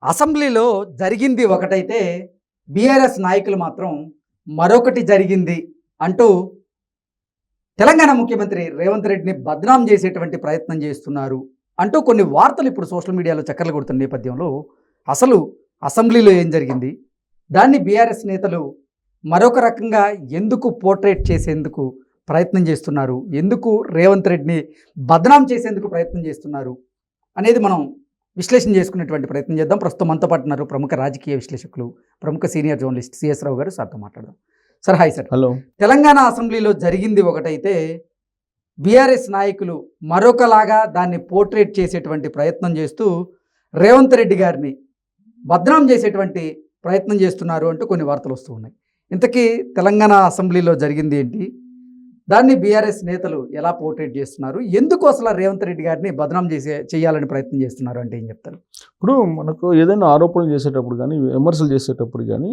అసెంబ్లీలో జరిగింది ఒకటైతే బీఆర్ఎస్ నాయకులు మాత్రం మరొకటి జరిగింది అంటూ తెలంగాణ ముఖ్యమంత్రి రేవంత్ రెడ్డిని బద్నాం చేసేటువంటి ప్రయత్నం చేస్తున్నారు అంటూ కొన్ని వార్తలు ఇప్పుడు సోషల్ మీడియాలో చక్కర్లు కొడుతున్న నేపథ్యంలో అసలు అసెంబ్లీలో ఏం జరిగింది, దాన్ని బీఆర్ఎస్ నేతలు మరొక రకంగా ఎందుకు పోర్ట్రేట్ చేసేందుకు ప్రయత్నం చేస్తున్నారు, ఎందుకు రేవంత్ రెడ్డిని బద్నాం చేసేందుకు ప్రయత్నం చేస్తున్నారు అనేది మనం విశ్లేషణ చేసుకునేటువంటి ప్రయత్నం చేద్దాం. ప్రస్తుతం మనతో పాటు ఉన్నారు ప్రముఖ రాజకీయ విశ్లేషకులు, ప్రముఖ సీనియర్ జర్నలిస్ట్ సిఎస్ రావు గారు. సార్తో మాట్లాడదాం. Sir, hi sir. Hello. Telangana అసెంబ్లీలో జరిగింది ఒకటైతే బీఆర్ఎస్ నాయకులు మరొకలాగా దాన్ని పోర్ట్రేట్ చేసేటువంటి ప్రయత్నం చేస్తూ రేవంత్ రెడ్డి గారిని బద్నాం చేసేటువంటి ప్రయత్నం చేస్తున్నారు అంటూ కొన్ని వార్తలు వస్తూ ఉన్నాయి. ఇంతకీ తెలంగాణ అసెంబ్లీలో జరిగింది ఏంటి, దాన్ని బీఆర్ఎస్ నేతలు ఎలా పోర్ట్రేట్ చేస్తున్నారు, ఎందుకు అసలు రేవంత్ రెడ్డి గారిని బదనాం చేయాలని ప్రయత్నం చేస్తున్నారు అంటే ఏం చెప్తారు? ఇప్పుడు మనకు ఏదైనా ఆరోపణలు చేసేటప్పుడు కానీ విమర్శలు చేసేటప్పుడు కానీ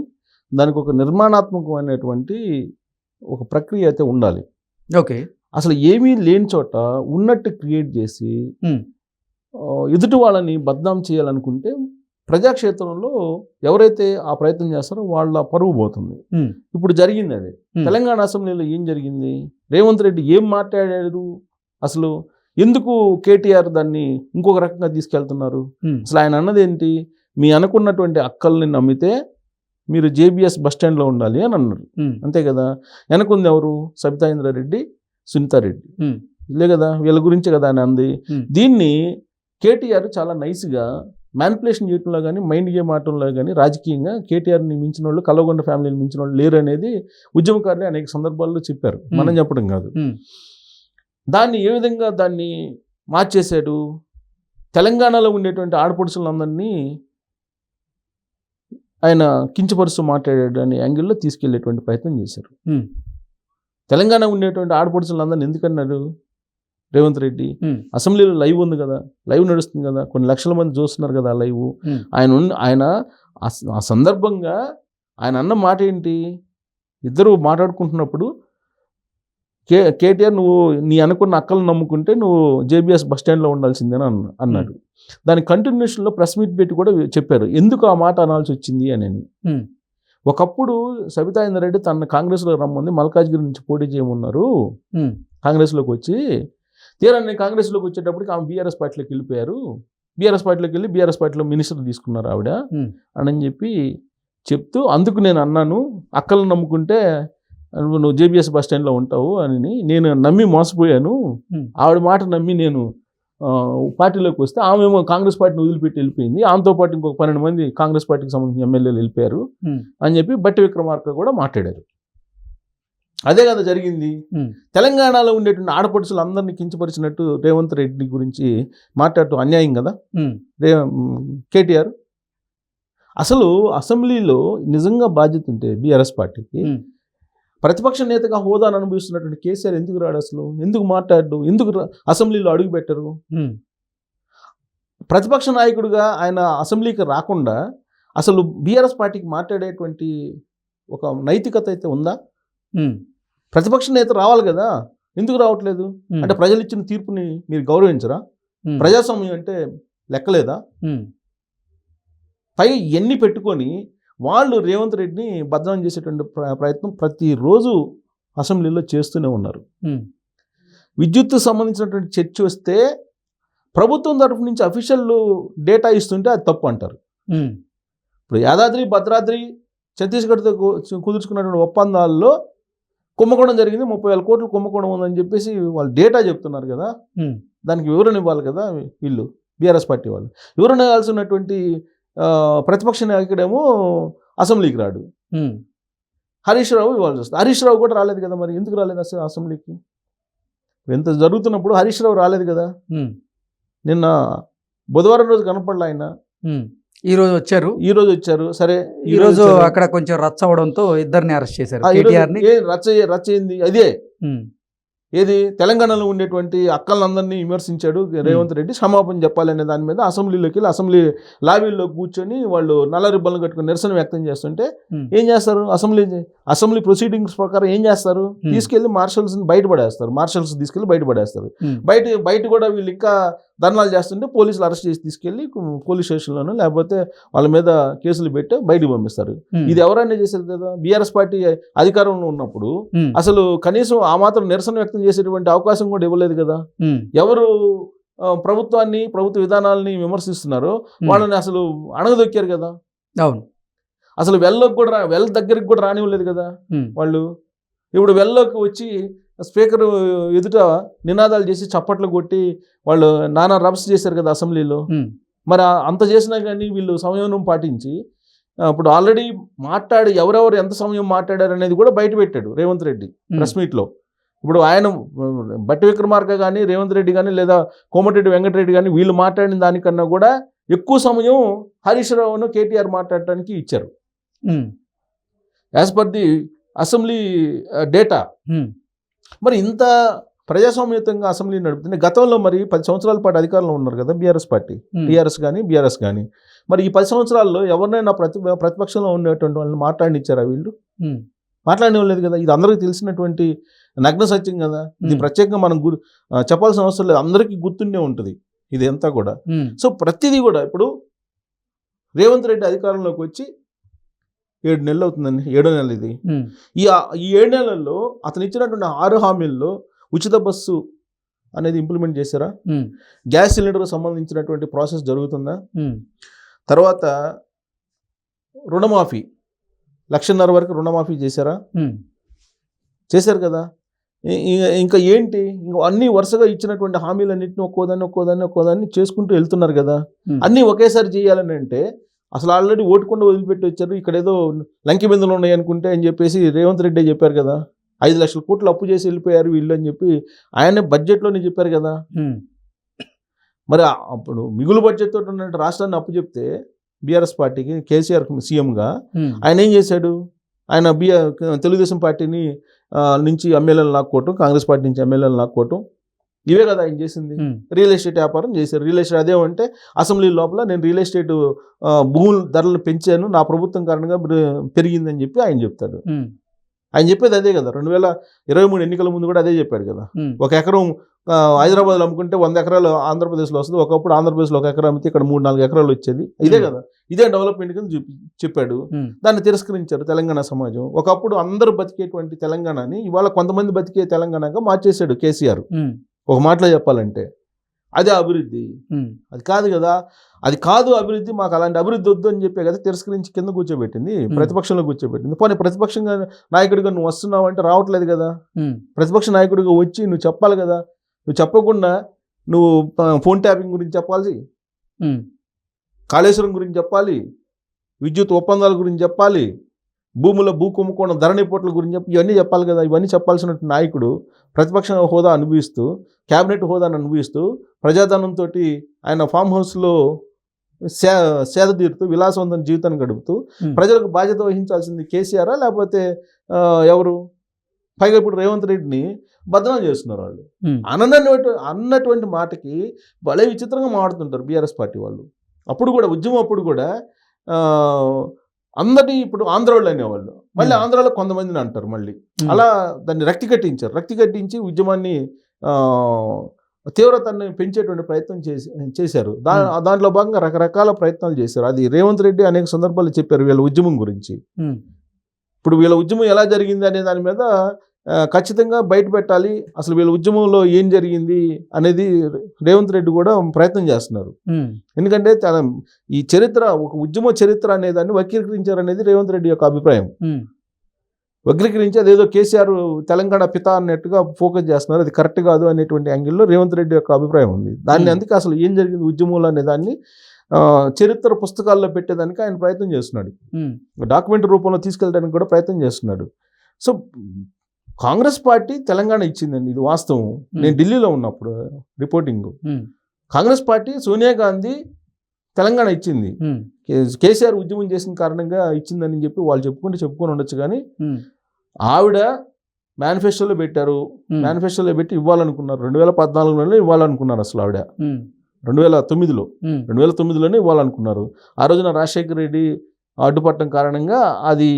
దానికి ఒక నిర్మాణాత్మకమైనటువంటి ఒక ప్రక్రియ అయితే ఉండాలి. ఓకే. అసలు ఏమీ లేని చోట ఉన్నట్టు క్రియేట్ చేసి ఎదుటి వాళ్ళని బద్నాం చేయాలనుకుంటే ప్రజాక్షేత్రంలో ఎవరైతే ఆ ప్రయత్నం చేస్తారో వాళ్ళ పరువు పోతుంది. ఇప్పుడు జరిగింది అదే. తెలంగాణ అసెంబ్లీలో ఏం జరిగింది, రేవంత్ రెడ్డి ఏం మాట్లాడారు, అసలు ఎందుకు కేటీఆర్ దాన్ని ఇంకొక రకంగా తీసుకెళ్తున్నారు, అసలు ఆయన అన్నది ఏంటి, మీ అనుకున్నటువంటి అక్కల్ని నమ్మితే మీరు జేబీఎస్ బస్టాండ్లో ఉండాలి అని అన్నారు. అంతే కదా. వెనకుంది ఎవరు, సబితా ఇంద్రారెడ్డి, సునీతారెడ్డి, ఇదే కదా, వీళ్ళ గురించే కదా అని అంది. దీన్ని కేటీఆర్ చాలా నైస్గా మ్యానిపులేషన్ చేయడంలో కానీ మైండ్ గేమ్ ఆటంలో కానీ రాజకీయంగా కేటీఆర్ని మించిన వాళ్ళు, కల్వకుంట్ల ఫ్యామిలీని మించిన వాళ్ళు లేరు అనేది ఉద్యమకారులు అనేక సందర్భాల్లో చెప్పారు, మనం చెప్పడం కాదు. దాన్ని ఏ విధంగా దాన్ని మార్చేశాడు, తెలంగాణలో ఉండేటువంటి ఆడపడుచులందరినీ ఆయన కించపరుస్తూ మాట్లాడాడు అనే యాంగిల్లో తీసుకెళ్లేటువంటి ప్రయత్నం చేశారు. తెలంగాణ ఉండేటువంటి ఆడపడుచులందరినీ ఎందుకన్నాడు రేవంత్ రెడ్డి? అసెంబ్లీలో లైవ్ ఉంది కదా, లైవ్ నడుస్తుంది కదా, కొన్ని లక్షల మంది చూస్తున్నారు కదా లైవ్. ఆయన ఆ సందర్భంగా ఆయన అన్న మాట ఏంటి, ఇద్దరు మాట్లాడుకుంటున్నప్పుడు కేటీఆర్ నువ్వు నీ అనుకున్న అక్కలు నమ్ముకుంటే నువ్వు జేబీఎస్ బస్టాండ్లో ఉండాల్సిందేని అన్నాడు. దాని కంటిన్యూషన్లో ప్రెస్ మీట్ పెట్టి కూడా చెప్పారు ఎందుకు ఆ మాట అనాల్సి వచ్చింది అని. ఒకప్పుడు సబితా ఇంద్రారెడ్డి తన కాంగ్రెస్లో రమ్మంది, మల్కాజ్గిరి నుంచి పోటీ చేయమన్నారు, కాంగ్రెస్లోకి వచ్చి తీరా నేను కాంగ్రెస్లోకి వచ్చేటప్పటికి ఆమె బీఆర్ఎస్ పార్టీలోకి వెళ్ళిపోయారు, బీఆర్ఎస్ పార్టీలోకి వెళ్ళి బీఆర్ఎస్ పార్టీలో మినిస్టర్ తీసుకున్నారు ఆవిడ అని చెప్పి చెప్తూ, అందుకు నేను అన్నాను అక్కలను నమ్ముకుంటే నువ్వు జేబీఎస్ బస్ స్టాండ్లో ఉంటావు అని నేను నమ్మి మోసపోయాను, ఆవిడ మాట నమ్మి నేను పార్టీలోకి వస్తే ఆమెమో కాంగ్రెస్ పార్టీని వదిలిపెట్టి వెళ్ళిపోయింది, ఆమెతో పాటు ఇంకొక 12 మంది కాంగ్రెస్ పార్టీకి సంబంధించిన ఎమ్మెల్యేలు వెళ్ళిపోయారు అని చెప్పి బట్టి విక్రమార్క కూడా మాట్లాడారు. అదే కదా జరిగింది. తెలంగాణలో ఉండేటువంటి ఆడపడుచులు అందరినీ కించపరిచినట్టు రేవంత్ రెడ్డి గురించి మాట్లాడటం అన్యాయం కదా కేటీఆర్. అసలు అసెంబ్లీలో నిజంగా బాధ్యత ఉంటే బీఆర్ఎస్ పార్టీకి ప్రతిపక్ష నేతగా హోదాను అనుభవిస్తున్నటువంటి కేసీఆర్ ఎందుకు రాడు, అసలు ఎందుకు మాట్లాడు, ఎందుకు అసెంబ్లీలో అడుగు పెట్టరు? ప్రతిపక్ష నాయకుడిగా ఆయన అసెంబ్లీకి రాకుండా అసలు బీఆర్ఎస్ పార్టీకి మాట్లాడేటువంటి ఒక నైతికత అయితే ఉందా? ప్రతిపక్ష నేత రావాలి కదా, ఎందుకు రావట్లేదు? అంటే ప్రజలు ఇచ్చిన తీర్పుని మీరు గౌరవించరా? ప్రజాస్వామ్యం అంటే లెక్కలేదా? పై ఎన్ని పెట్టుకొని వాళ్ళు రేవంత్ రెడ్డిని బదనాం చేసేటువంటి ప్రయత్నం ప్రతిరోజు అసెంబ్లీలో చేస్తూనే ఉన్నారు. విద్యుత్కు సంబంధించినటువంటి చర్చ వస్తే ప్రభుత్వం తరఫు నుంచి అఫీషియల్ డేటా ఇస్తుంటే అది తప్పు అంటారు. ఇప్పుడు యాదాద్రి, భద్రాద్రి, ఛత్తీస్గఢ్తో కుదుర్చుకున్నటువంటి ఒప్పందాల్లో కుంభకోణం జరిగింది, 30,000 కోట్లు కుంభకోణం ఉందని చెప్పేసి వాళ్ళు డేటా చెప్తున్నారు కదా, దానికి వివరణ ఇవ్వాలి కదా వీళ్ళు బీఆర్ఎస్ పార్టీ వాళ్ళు. వివరణ ఇవ్వాల్సినటువంటి ప్రతిపక్ష నాయకుడేమో అసెంబ్లీకి రాడు, హరీష్ రావు ఇవ్వాల్సి వస్తుంది. హరీష్ రావు కూడా రాలేదు కదా, మరి ఎందుకు రాలేదు అసలు అసెంబ్లీకి? ఎంత జరుగుతున్నప్పుడు హరీష్ రావు రాలేదు కదా. నిన్న బుధవారం రోజు కనపడలే ఆయన, ఈ రోజు వచ్చారు. సరే, ఈ రోజు అక్కడ కొంచెం రచ్చ అవడంతో ఇద్దరిని అరెస్ట్ చేశారు. రచ్చ ఏంది అదే, ఏది తెలంగాణలో ఉండేటువంటి అక్కలందరినీ విమర్శించాడు రేవంత్ రెడ్డి, క్షమాపణ చెప్పాలనే దాని మీద అసెంబ్లీలోకి వెళ్ళి అసెంబ్లీ లాబీల్లో కూర్చొని వాళ్ళు నల్ల రిబ్బన్లు కట్టుకుని నిరసన వ్యక్తం చేస్తుంటే ఏం చేస్తారు, అసెంబ్లీ ప్రొసీడింగ్స్ ప్రకారం ఏం చేస్తారు, తీసుకెళ్లి మార్షల్స్ని బయటపడేస్తారు, మార్షల్స్ తీసుకెళ్లి బయటపడేస్తారు. బయట కూడా వీళ్ళు ఇంకా ధర్నాలు చేస్తుంటే పోలీసులు అరెస్ట్ చేసి తీసుకెళ్ళి పోలీస్ స్టేషన్లోనూ లేకపోతే వాళ్ళ మీద కేసులు పెట్టి బయటకు పంపిస్తారు. ఇది ఎవరైనా చేసేది కదా. బీఆర్ఎస్ పార్టీ అధికారంలో ఉన్నప్పుడు అసలు కనీసం ఆ మాత్రం నిరసన వ్యక్తం చేసేటువంటి అవకాశం కూడా ఇవ్వలేదు కదా. ఎవరు ప్రభుత్వాన్ని ప్రభుత్వ విధానాలని విమర్శిస్తున్నారో వాళ్ళని అసలు అణగదొక్కారు కదా. అవును, అసలు వెల్ దగ్గరికి కూడా రానివ్వలేదు కదా వాళ్ళు. ఇప్పుడు వెల్లోకి వచ్చి స్పీకర్ ఎదుట నినాదాలు చేసి చప్పట్లు కొట్టి వాళ్ళు నానా రబ్స్ చేశారు కదా అసెంబ్లీలో. మరి అంత చేసినా కానీ వీళ్ళు సంయమనం పాటించి ఇప్పుడు ఆల్రెడీ మాట్లాడి ఎవరెవరు ఎంత సమయం మాట్లాడారు అనేది కూడా బయట పెట్టాడు రేవంత్ రెడ్డి ప్రెస్ మీట్లో. ఇప్పుడు ఆయన బట్టి విక్రమార్క కానీ రేవంత్ రెడ్డి కానీ లేదా కోమటిరెడ్డి వెంకటరెడ్డి కానీ వీళ్ళు మాట్లాడిన దానికన్నా కూడా ఎక్కువ సమయం హరీష్ రావును కేటీఆర్ మాట్లాడటానికి ఇచ్చారు as per the assembly data. మరి ఇంత ప్రజాస్వామ్యతంగా అసెంబ్లీ నడుపుతుంది. గతంలో మరి 10 సంవత్సరాల పాటు అధికారంలో ఉన్నారు కదా బీఆర్ఎస్ పార్టీ, టీఆర్ఎస్ కానీ బీఆర్ఎస్ కానీ. మరి ఈ 10 సంవత్సరాల్లో ఎవరినైనా ప్రతిపక్షంలో ఉండేటువంటి వాళ్ళని మాట్లాడినిచ్చారా వీళ్ళు? మాట్లాడలేదు కదా. ఇది అందరికీ తెలిసినటువంటి నగ్న సత్యం కదా. ఇది ప్రత్యేకంగా మనం చెప్పాల్సిన అవసరం లేదు, అందరికీ గుర్తుండే ఉంటుంది ఇది అంతా కూడా. సో ప్రతిదీ కూడా ఇప్పుడు రేవంత్ రెడ్డి అధికారంలోకి వచ్చి 7 నెలలు అవుతుందండి, 7వ నెల ఇది. ఈ 7 నెలల్లో అతను ఇచ్చినటువంటి 6 హామీల్లో ఉచిత బస్సు అనేది ఇంప్లిమెంట్ చేశారా? గ్యాస్ సిలిండర్ సంబంధించినటువంటి ప్రాసెస్ జరుగుతుందా? తర్వాత రుణమాఫీ 1,50,000 వరకు రుణమాఫీ చేశారా? చేశారు కదా. ఇంకా ఏంటి, ఇంకా అన్ని వరుసగా ఇచ్చినటువంటి హామీలన్నింటినీ ఒక్కోదాన్ని చేసుకుంటూ వెళ్తున్నారు కదా. అన్నీ ఒకేసారి చేయాలని అంటే అసలు ఆల్రెడీ ఓటుకుండా వదిలిపెట్టి వచ్చారు. ఇక్కడ ఏదో లంకి బిందులు ఉన్నాయి అనుకుంటే అని చెప్పేసి రేవంత్ రెడ్డి చెప్పారు కదా. 5 లక్షల కోట్లు అప్పు చేసి వెళ్ళిపోయారు వీళ్ళు అని చెప్పి ఆయన బడ్జెట్లోనే చెప్పారు కదా. మరి అప్పుడు మిగులు బడ్జెట్ తోటి ఉన్న రాష్ట్రాన్ని అప్పు చెప్తే బీఆర్ఎస్ పార్టీకి కేసీఆర్ సీఎంగా ఆయన ఏం చేశాడు? ఆయన తెలుగుదేశం పార్టీని నుంచి ఎమ్మెల్యేలు లాక్కోవటం, కాంగ్రెస్ పార్టీ నుంచి ఎమ్మెల్యేలు లాక్కోవటం, ఇవే కదా ఆయన చేసింది. రియల్ ఎస్టేట్ వ్యాపారం చేశారు. రియల్ ఎస్టేట్ అదేమంటే అసెంబ్లీ లోపల నేను రియల్ ఎస్టేట్ భూముల ధరలు పెంచాను, నా ప్రభుత్వం కారణంగా పెరిగిందని చెప్పి ఆయన చెప్తాడు. ఆయన చెప్పేది అదే కదా. 2023 ఎన్నికల ముందు కూడా అదే చెప్పాడు కదా. 1 ఎకరం హైదరాబాద్లో అమ్ముకుంటే 100 ఎకరాలు ఆంధ్రప్రదేశ్లో వస్తుంది. ఒకప్పుడు ఆంధ్రప్రదేశ్లో 1 ఎకరం అమ్మితే ఇక్కడ 3-4 ఎకరాలు వచ్చేది. ఇదే కదా, ఇదే డెవలప్మెంట్ కింద చెప్పాడు. దాన్ని తిరస్కరించారు తెలంగాణ సమాజం. ఒకప్పుడు అందరూ బతికేటువంటి తెలంగాణని ఇవాళ కొంతమంది బతికే తెలంగాణగా మార్చేశాడు కేసీఆర్. ఒక మాటలో చెప్పాలంటే అదే అభివృద్ధి. అది కాదు కదా, అది కాదు అభివృద్ధి, మాకు అలాంటి అభివృద్ధి వద్దు అని చెప్పే కదా తిరస్కరించి కింద కూర్చోబెట్టింది, ప్రతిపక్షంలో కూర్చోబెట్టింది. పోనీ ప్రతిపక్షంగా నాయకుడిగా నువ్వు వస్తున్నావు అంటే రావట్లేదు కదా. ప్రతిపక్ష నాయకుడిగా వచ్చి నువ్వు చెప్పాలి కదా. నువ్వు చెప్పకుండా నువ్వు ఫోన్ ట్యాపింగ్ గురించి చెప్పాల్సి, కాళేశ్వరం గురించి చెప్పాలి, విద్యుత్ ఒప్పందాల గురించి చెప్పాలి, భూముల భూ కుంభకోణం ధరణి పోట్ల గురించి ఇవన్నీ చెప్పాలి కదా. ఇవన్నీ చెప్పాల్సిన నాయకుడు ప్రతిపక్ష హోదా అనుభవిస్తూ, క్యాబినెట్ హోదాను అనుభవిస్తూ, ప్రజాధనంతో ఆయన ఫామ్ హౌస్లో సేద తీరుతూ విలాసవంతమైన జీవితాన్ని గడుపుతూ ప్రజలకు బాధ్యత వహించాల్సింది కేసీఆర్ లేకపోతే ఎవరు? పైగా ఇప్పుడు రేవంత్ రెడ్డిని బదనాం చేస్తున్నారు వాళ్ళు. అన్నటువంటి మాటకి భలే విచిత్రంగా మాట్లాడుతుంటారు బీఆర్ఎస్ పార్టీ వాళ్ళు. అప్పుడు కూడా ఉద్యమం అప్పుడు కూడా అందరినీ ఇప్పుడు ఆంధ్రాలో అనేవాళ్ళు, మళ్ళీ ఆంధ్రాలో కొంతమందిని అంటారు మళ్ళీ. అలా దాన్ని రక్తి కట్టించి ఉద్యమాన్ని తీవ్రతని పెంచేటువంటి ప్రయత్నం చేశారు. దాంట్లో భాగంగా రకరకాల ప్రయత్నాలు చేశారు. అది రేవంత్ రెడ్డి అనేక సందర్భాలు చెప్పారు వీళ్ళ ఉద్యమం గురించి. ఇప్పుడు వీళ్ళ ఉద్యమం ఎలా జరిగింది అనే దాని మీద ఖచ్చితంగా బయట పెట్టాలి, అసలు వీళ్ళ ఉద్యమంలో ఏం జరిగింది అనేది రేవంత్ రెడ్డి కూడా ప్రయత్నం చేస్తున్నారు. ఎందుకంటే ఈ చరిత్ర, ఒక ఉద్యమ చరిత్ర అనేదాన్ని వక్రీకరించారనేది రేవంత్ రెడ్డి యొక్క అభిప్రాయం. వక్రీకరించి అదేదో కేసీఆర్ తెలంగాణ పిత అన్నట్టుగా ఫోకస్ చేస్తున్నారు, అది కరెక్ట్ కాదు అనేటువంటి యాంగిల్లో రేవంత్ రెడ్డి యొక్క అభిప్రాయం ఉంది. దాన్ని అందుకే అసలు ఏం జరిగింది ఉద్యమంలో అనే దాన్ని చరిత్ర పుస్తకాల్లో పెట్టేదానికి ఆయన ప్రయత్నం చేస్తున్నాడు, డాక్యుమెంటరీ రూపంలో తీసుకెళ్ళడానికి కూడా ప్రయత్నం చేస్తున్నాడు. సో కాంగ్రెస్ పార్టీ తెలంగాణ ఇచ్చిందండి, ఇది వాస్తవం. నేను ఢిల్లీలో ఉన్నప్పుడు రిపోర్టింగ్, కాంగ్రెస్ పార్టీ సోనియా గాంధీ తెలంగాణ ఇచ్చింది, కేసీఆర్ ఉద్యమం చేసిన కారణంగా ఇచ్చిందని చెప్పి వాళ్ళు చెప్పుకొని ఉండొచ్చు. కానీ ఆవిడ మేనిఫెస్టోలో పెట్టారు, మేనిఫెస్టోలో పెట్టి ఇవ్వాలనుకున్నారు. 2014లోనే ఇవ్వాలనుకున్నారు అసలు ఆవిడ. 2009లోనే ఇవ్వాలనుకున్నారు. ఆ రోజున రాజశేఖర రెడ్డి అడ్డుపట్టడం కారణంగా అది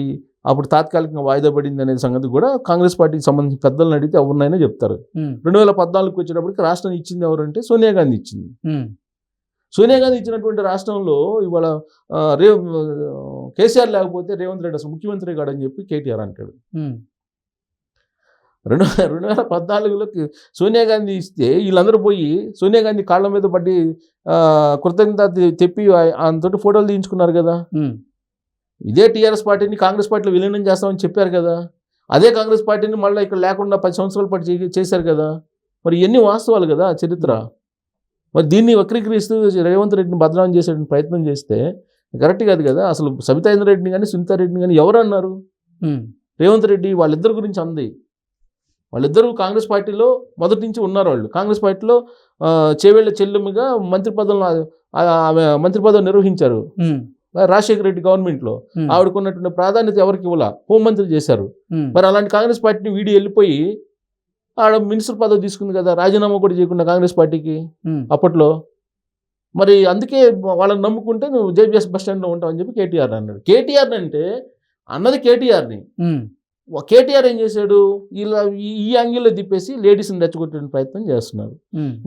అప్పుడు తాత్కాలికంగా వాయిదా పడింది అనే సంగతి కూడా కాంగ్రెస్ పార్టీకి సంబంధించిన పెద్దలను అడిగితే ఎవరినైనా చెప్తారు. 2014కి వచ్చేటప్పటికి రాష్ట్రాన్ని ఇచ్చింది ఎవరంటే సోనియా గాంధీ ఇచ్చింది. సోనియా గాంధీ ఇచ్చినటువంటి రాష్ట్రంలో ఇవాళ కేసీఆర్ లేకపోతే రేవంత్ రెడ్డి అసలు ముఖ్యమంత్రి కాడని చెప్పి కేటీఆర్ అంటాడు. 2014లో సోనియా గాంధీ ఇస్తే వీళ్ళందరూ పోయి సోనియా గాంధీ కాళ్ళ మీద పడి కృతజ్ఞత తెప్పి ఆయనతోటి ఫోటోలు తీయించుకున్నారు కదా. ఇదే టీఆర్ఎస్ పార్టీని కాంగ్రెస్ పార్టీలో విలీనం చేస్తామని చెప్పారు కదా. అదే కాంగ్రెస్ పార్టీని మళ్ళీ ఇక్కడ లేకుండా 10 సంవత్సరాల పాటు చేశారు కదా. మరి ఇవన్నీ వాస్తవాలు కదా చరిత్ర. మరి దీన్ని వక్రీకరిస్తూ రేవంత్ రెడ్డిని బదనాం చేసే ప్రయత్నం చేస్తే కరెక్ట్ కాదు కదా. అసలు సబితా ఇంద్రారెడ్డిని కానీ సునీతా రెడ్డిని కానీ ఎవరు అన్నారు? రేవంత్ రెడ్డి వాళ్ళిద్దరి గురించి అంది. వాళ్ళిద్దరూ కాంగ్రెస్ పార్టీలో మొదటి నుంచి ఉన్నారు. వాళ్ళు కాంగ్రెస్ పార్టీలో చేవేళ్ల చెల్లెమ్మగా మంత్రి పదవి నిర్వహించారు. రాజశేఖర రెడ్డి గవర్నమెంట్లో ఆవిడకున్నటువంటి ప్రాధాన్యత ఎవరికి ఇవ్వాల, హోంమంత్రి చేశారు. మరి అలాంటి కాంగ్రెస్ పార్టీని వీడి వెళ్ళిపోయి ఆడ మినిస్టర్ పదవి తీసుకుంది కదా, రాజీనామా కూడా చేయకుండా కాంగ్రెస్ పార్టీకి అప్పట్లో. మరి అందుకే వాళ్ళని నమ్ముకుంటే నువ్వు జేబీఎస్ బస్ స్టాండ్లో ఉంటావు అని చెప్పి కేటీఆర్ అన్నాడు. కేటీఆర్ అంటే అన్నది కేటీఆర్ని. కేటీఆర్ ఏం చేశాడు, ఇలా ఈ యాంగిల్లో తిప్పేసి లేడీస్ని రెచ్చగొట్టే ప్రయత్నం చేస్తున్నారు.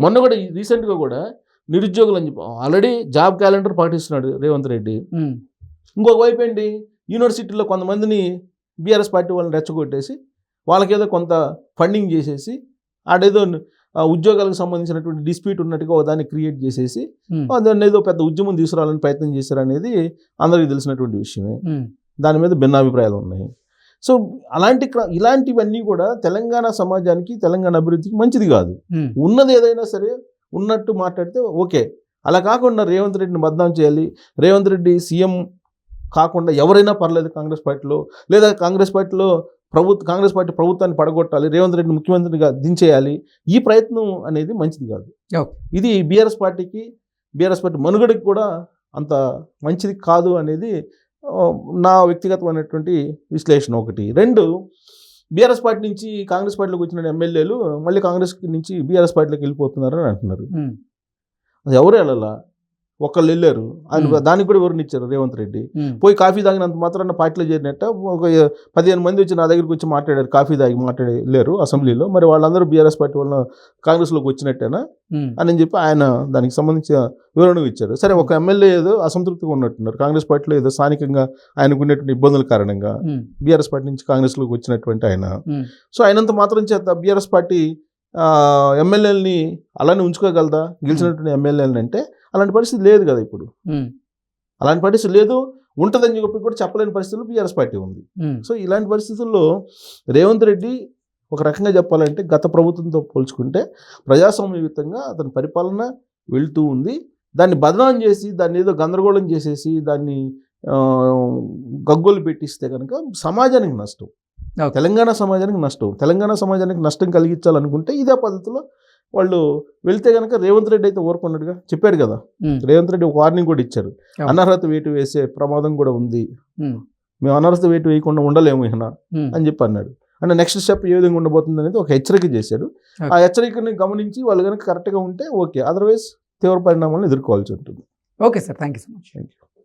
మొన్న కూడా రీసెంట్గా కూడా నిరుద్యోగులు అని చెప్పి ఆల్రెడీ జాబ్ క్యాలెండర్ పాటిస్తున్నాడు రేవంత్ రెడ్డి. ఇంకొక వైపు ఏంటి, యూనివర్సిటీలో కొంతమందిని బీఆర్ఎస్ పార్టీ వాళ్ళని రెచ్చగొట్టేసి వాళ్ళకేదో కొంత ఫండింగ్ చేసేసి ఆడేదో ఉద్యోగాలకు సంబంధించినటువంటి డిస్ప్యూట్ ఉన్నట్టుగా ఒక దాన్ని క్రియేట్ చేసేసి దాన్ని ఏదో పెద్ద ఉద్యమం తీసుకురావాలని ప్రయత్నం చేశారు అనేది అందరికీ తెలిసినటువంటి విషయమే. దాని మీద భిన్నాభిప్రాయాలు ఉన్నాయి. సో ఇలాంటివన్నీ కూడా తెలంగాణ సమాజానికి, తెలంగాణ అభివృద్ధికి మంచిది కాదు. ఉన్నది ఏదైనా సరే ఉన్నట్టు మాట్లాడితే ఓకే. అలా కాకుండా రేవంత్ రెడ్డిని బద్నాం చేయాలి, రేవంత్ రెడ్డి సీఎం కాకుండా ఎవరైనా పర్లేదు కాంగ్రెస్ పార్టీలో, లేదా కాంగ్రెస్ పార్టీలో కాంగ్రెస్ పార్టీ ప్రభుత్వాన్ని పడగొట్టాలి, రేవంత్ రెడ్డిని ముఖ్యమంత్రిగా దించేయాలి, ఈ ప్రయత్నం అనేది మంచిది కాదు. ఇది బీఆర్ఎస్ పార్టీ మనుగడకి కూడా అంత మంచిది కాదు అనేది నా వ్యక్తిగతమైనటువంటి విశ్లేషణ. ఒకటి. రెండు, బీఆర్ఎస్ పార్టీ నుంచి కాంగ్రెస్ పార్టీలోకి వచ్చిన ఎమ్మెల్యేలు మళ్ళీ కాంగ్రెస్ నుంచి బీఆర్ఎస్ పార్టీలోకి వెళ్ళిపోతున్నారు అని అంటున్నారు. అది ఎవరు వెళ్ళాలా? ఒకళ్ళు వెళ్ళారు, ఆయన దానికి కూడా వివరణిచ్చారు రేవంత్ రెడ్డి. పోయి కాఫీ తాగినంత మాత్రాన పార్టీలో చేరినట్ట ఒక 15 మంది వచ్చి నా దగ్గరికి వచ్చి మాట్లాడారు, కాఫీ తాగి వెళ్ళారు అసెంబ్లీలో. మరి వాళ్ళందరూ బీఆర్ఎస్ పార్టీ వల్ల కాంగ్రెస్లోకి వచ్చినట్టేనా అని చెప్పి ఆయన దానికి సంబంధించిన వివరణ ఇచ్చారు. సరే, ఒక ఎమ్మెల్యే ఏదో అసంతృప్తిగా ఉన్నట్టున్నారు కాంగ్రెస్ పార్టీలో, ఏదో స్థానికంగా ఆయనకు ఉన్నటువంటి ఇబ్బందుల కారణంగా బీఆర్ఎస్ పార్టీ నుంచి కాంగ్రెస్లోకి వచ్చినటువంటి ఆయన. సో ఆయనంత మాత్రం చేత బీఆర్ఎస్ పార్టీ ఎమ్మెల్యేలని అలానే ఉంచుకోగలదా, గెలిచినటువంటి ఎమ్మెల్యేలని? అంటే అలాంటి పరిస్థితి లేదు కదా ఇప్పుడు. అలాంటి పరిస్థితి లేదు, ఉంటుందని చెప్పి కూడా చెప్పలేని పరిస్థితుల్లో బీఆర్ఎస్ పార్టీ ఉంది. సో ఇలాంటి పరిస్థితుల్లో రేవంత్ రెడ్డి ఒక రకంగా చెప్పాలంటే గత ప్రభుత్వంతో పోల్చుకుంటే ప్రజాస్వామ్యయుతంగా అతని పరిపాలన వెళ్తూ ఉంది. దాన్ని బదనాం చేసి, దాన్ని ఏదో గందరగోళం చేసేసి, దాన్ని గగ్గోలు పెట్టిస్తే కనుక సమాజానికి నష్టం, తెలంగాణ సమాజానికి నష్టం. తెలంగాణ సమాజానికి నష్టం కలిగించాలనుకుంటే ఇదే పద్ధతిలో వాళ్ళు వెళ్తే కనుక రేవంత్ రెడ్డి అయితే ఊరుకున్నట్టుగా చెప్పాడు కదా. రేవంత్ రెడ్డి ఒక వార్నింగ్ కూడా ఇచ్చారు, అనర్హత వేటు వేసే ప్రమాదం కూడా ఉంది, మేము అనర్హత వేటు వేయకుండా ఉండలేము ఇహన అని చెప్పి అన్నాడు. అంటే నెక్స్ట్ స్టెప్ ఏ విధంగా ఉండబోతుంది అనేది ఒక హెచ్చరిక చేశాడు. ఆ హెచ్చరికని గమనించి వాళ్ళు కనుక కరెక్ట్గా ఉంటే ఓకే, అదర్వైజ్ తీవ్ర పరిణామాలను ఎదుర్కోవాల్సి ఉంటుంది. Okay sir, thank you so much. Thank you.